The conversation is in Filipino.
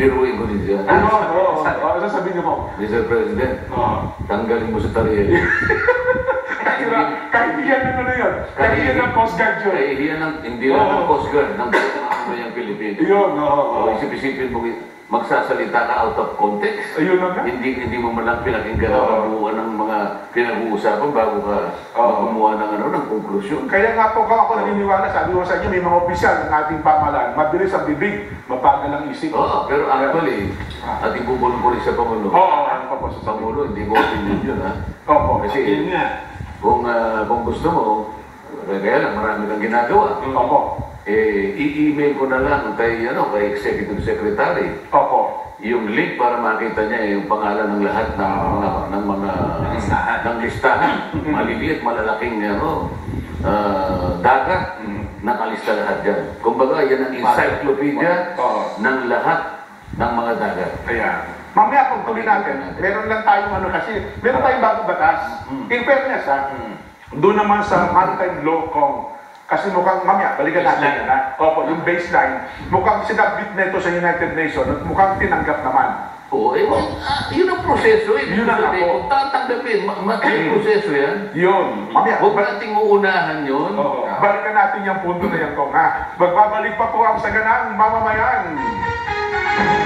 Piruin ko din dyan. Ano sasabihin niyo mo? Mr. President, tanggalin mo sa tarihe. Kahit iyan na yun. Kahit iyan ng Coast Guard yun. Kahit iyan hindi lang ng Coast Guard, ng mga Pilipino. Yun, Isip-isipin mo, magsasalita ka out of context. Ayun lang nga. Hindi mo malang pinakinggan ang kabuuan ng mga pinag-uusapan bago ka gumawa ng konklusyon. Kaya nga po ako naniniwala, sabi ko sa inyo, may mga opisyal ng ating pamahalaan, mabilis ang bibig, mabagal ang isip. Pero actually, ating bubulong sa Pangulo. Ano pa po sa Pangulo, hindi ko opinion yun, ha? Opo. Kasi kung gusto mo, kaya lang marami kang ginagawa. Opo. I-email ko na lang kay Executive Secretary. Opo. Yung link para makita niya yung pangalan ng lahat ng mga listahan. Maliliit, malalaking dagat, nakalista lahat dyan. Kumbaga, yan ang encyclopedia ng lahat ng mga dagat. Ayan. Mamaya kung tuloy natin, meron lang tayong kasi, meron tayong bagong batas. In fairness, doon naman sa maritime law kasi mukhang, mamaya, balikan natin yan, Opo, yung baseline, mukhang sinabit na ito sa United Nations at mukhang tinanggap naman. Oo, yun ang proseso eh. Yun ang ako. Kung tatanggapin, yung proseso yan. Yun. Mamaya, huwag nating uunahan yun. Balikan natin yung punto na yan, Kong, ha? Magbabalik pa po ang saganang mamamayan.